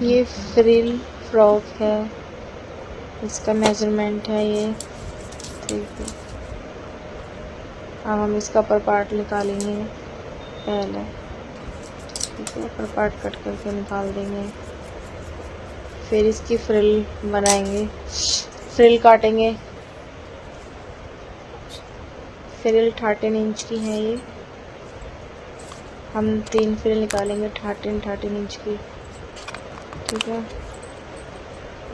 ये frill frock है, इसका मेजरमेंट है ये, ठीक है। अब हम इसका अपर पार्ट निकालेंगे पहले, ठीक है। अपर पार्ट कट करके निकाल देंगे, फिर इसकी फ्रिल बनाएंगे, फ्रिल काटेंगे। फ्रिल 13 इंच की है ये, हम 3 फ्रिल निकालेंगे 13 इंच की, ठीक है।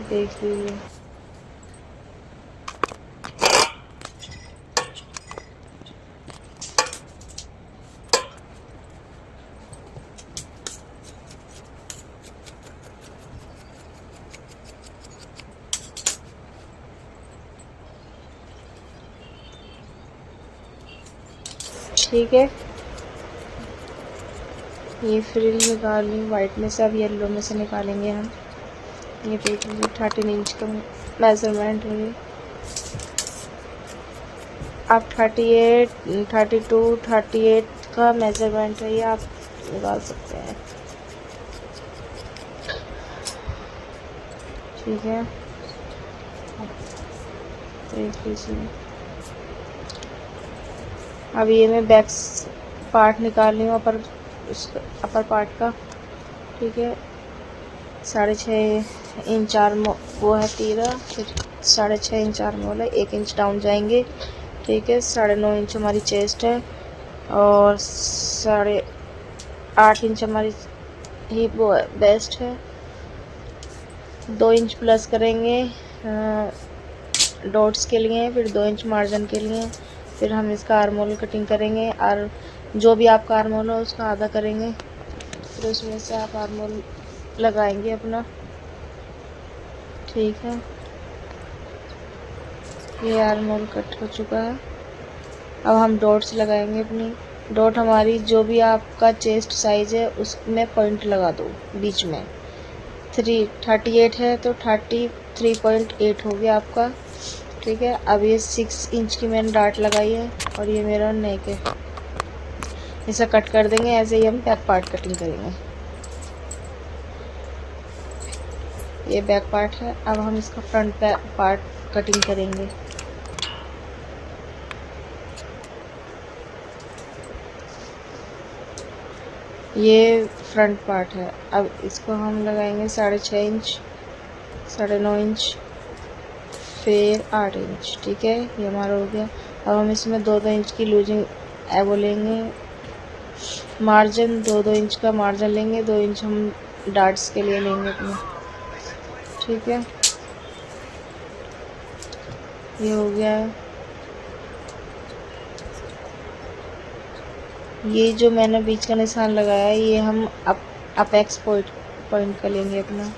देख लीजिए, ठीक है। ये फ्रिल निकाल ली वाइट में से, अब येलो में से निकालेंगे हम। ये देख लीजिए 13 इंच का मेजरमेंट है ये। आप 38, 32, 38 का मेजरमेंट है ये, आप निकाल सकते हैं, ठीक है। देख लीजिए, अब ये मैं बैक पार्ट निकाल रही हूँ अपर पार्ट का, ठीक है। 6.5 इंच वो है तीरा, फिर 6.5 इंच आर्मोल है, 1 इंच डाउन जाएंगे, ठीक है। 9.5 इंच हमारी चेस्ट है और 8.5 इंच हमारी हिप वो है, बेस्ट है। 2 इंच प्लस करेंगे डॉट्स के लिए, फिर 2 इंच मार्जिन के लिए, फिर हम इसका आर्मोल कटिंग करेंगे, और जो भी आपका आर्मोल हो उसका आधा करेंगे, फिर उसमें से आप आर्मोल लगाएंगे अपना, ठीक है। ये आर्मोल कट हो चुका है। अब हम डॉट्स लगाएंगे अपनी। डॉट हमारी जो भी आपका चेस्ट साइज है उसमें पॉइंट लगा दो बीच में। 38 है तो 33.8 हो गया आपका, ठीक है। अब ये 6 इंच की मैंने डाट लगाई है और ये मेरा नेक है, इसे कट कर देंगे। ऐसे ही हम बैक पार्ट कटिंग करेंगे। ये बैक पार्ट है, अब हम इसका फ्रंट पार्ट कटिंग करेंगे। ये फ्रंट पार्ट है, अब इसको हम लगाएंगे 6.5 इंच, 9.5 इंच, फिर 8 इंच, ठीक है। ये हमारा हो गया। अब हम इसमें 2-2 इंच की लूजिंग वो लेंगे, मार्जिन 2-2 इंच का मार्जिन लेंगे, 2 इंच हम डार्ट्स के लिए लेंगे अपने, ठीक है। ये हो गया है। ये जो मैंने बीच का निशान लगाया है ये हम अपेक्स पॉइंट का लेंगे अपना,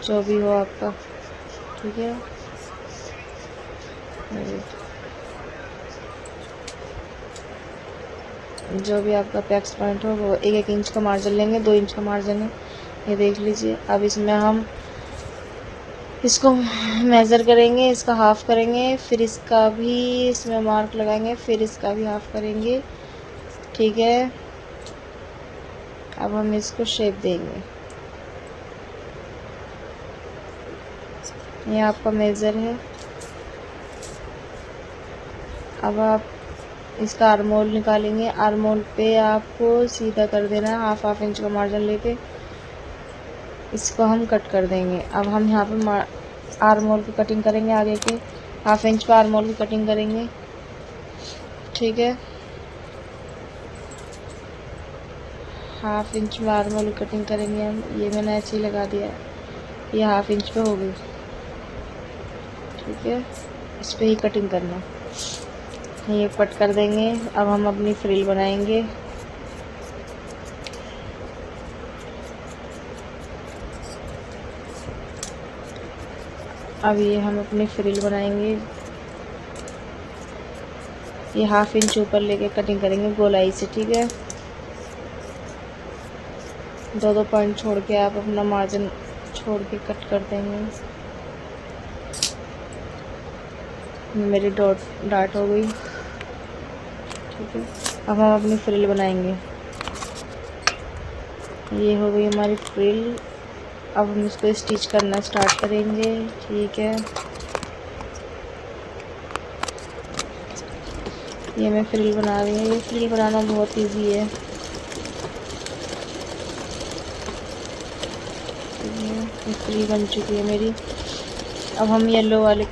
जो भी हो आपका, ठीक है। जो भी आपका अपेक्स पॉइंट हो वो 1-1 इंच का मार्जिन लेंगे, 2 इंच का मार्जिन है, ये देख लीजिए। अब इसमें हम इसको मेज़र करेंगे, इसका हाफ करेंगे, फिर इसका भी इसमें मार्क लगाएंगे, फिर इसका भी हाफ करेंगे, ठीक है। अब हम इसको शेप देंगे। ये आपका मेज़र है। अब आप इसका आर्मोल निकालेंगे। आर्मोल पे आपको सीधा कर देना है, हाफ इंच का मार्जिन लेके इसको हम कट कर देंगे। अब हम यहाँ पे आर्मोल की कटिंग करेंगे, आगे के हाफ इंच पे आर्मोल की कटिंग करेंगे, ठीक है। हाफ इंच में आर्मोल की कटिंग करेंगे हम। ये मैंने ऐसे ही लगा दिया, ये हाफ इंच पे हो गई, ठीक है। इस पे ही कटिंग करना, ये कट कर देंगे। अब हम अपनी फ्रिल बनाएंगे। अब ये हम अपनी फ्रिल बनाएंगे। ये हाफ इंच ऊपर लेके कटिंग करेंगे गोलाई से, ठीक है। 2-2 पॉइंट छोड़ के आप अपना मार्जिन छोड़ के कट कर देंगे। मेरी डाट हो गई, ठीक है। अब हम अपनी फ्रिल बनाएंगे। ये हो गई हमारी फ्रिल। अब हम इसको स्टिच करना स्टार्ट करेंगे। ठीक है, ये मैं फ्रिल बना रही हूँ। ये फ्रिल बनाना बहुत इजी है। ये फ्रिल बन चुकी है मेरी। अब हम येलो वाले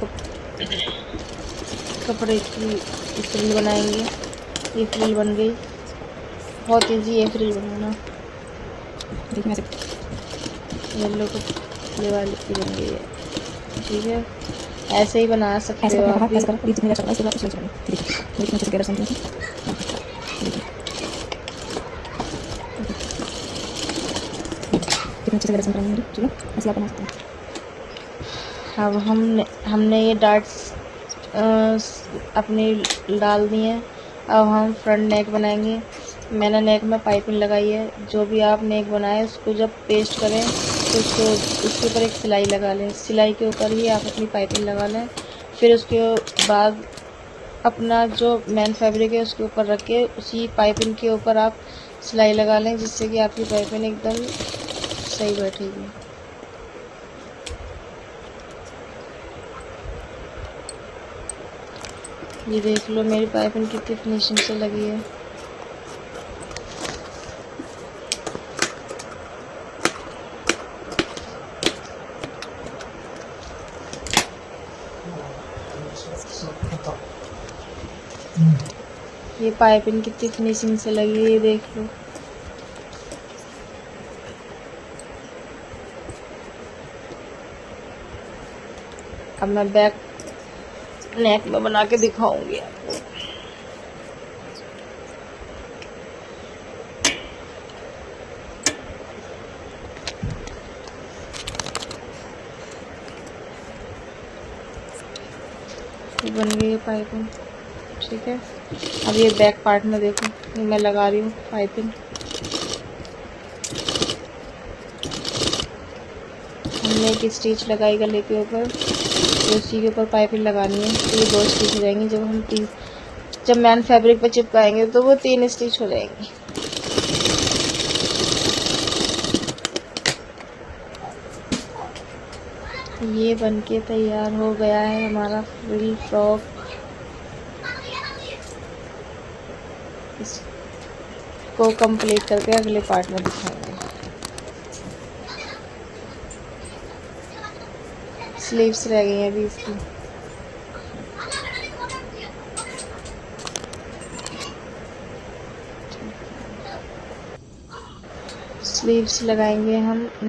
कपड़े की फ्रिल बनाएंगे। ये फ्रिल बन गई। बहुत इजी है फ्रिल बनाना। येलो कपड़े वाली की बन गई है। ठीक है, ऐसे ही बना सकते हो आप भी। अब हमने ये डार्ट्स अपनी डाल दिए हैं। अब हम फ्रंट नेक बनाएंगे। मैंने नेक में पाइपिंग लगाई है। जो भी आप नेक बनाए उसको जब पेस्ट करें तो उसके ऊपर एक सिलाई लगा लें। सिलाई के ऊपर ही आप अपनी पाइपिंग लगा लें। फिर उसके बाद अपना जो मेन फैब्रिक है उसके ऊपर रख के उसी पाइपिंग के ऊपर आप सिलाई लगा लें, जिससे कि आपकी पाइपिंग एकदम सही बैठेगी। ये देख लो मेरी पाइपिंग कितनी फिनिशिंग से लगी है। ये पाइपिंग कितनी फिनिशिंग से लगी है, ये देख लो। अब मैं बैक नेक में बना के दिखाऊंगी आपको। ये बन गई है पाइपिंग। ठीक है, अब ये बैक पार्ट में देखो, मैं लगा रही हूँ पाइपिंग। हमने एक स्टिच लगाई गले के ऊपर, तो उसी के ऊपर पाइपिंग लगानी है। तो ये 2 स्टिच हो जाएंगी। जब मैन फैब्रिक पे चिपकाएंगे तो वो 3 स्टिच हो जाएंगी। ये बनके तैयार हो गया है हमारा फ्रिल फ्रॉक। इसको कंप्लीट करके अगले पार्ट में दिखाएंगे। स्लीव्स रह गई हैं अभी इसकी। स्लीव्स लगाएंगे हम।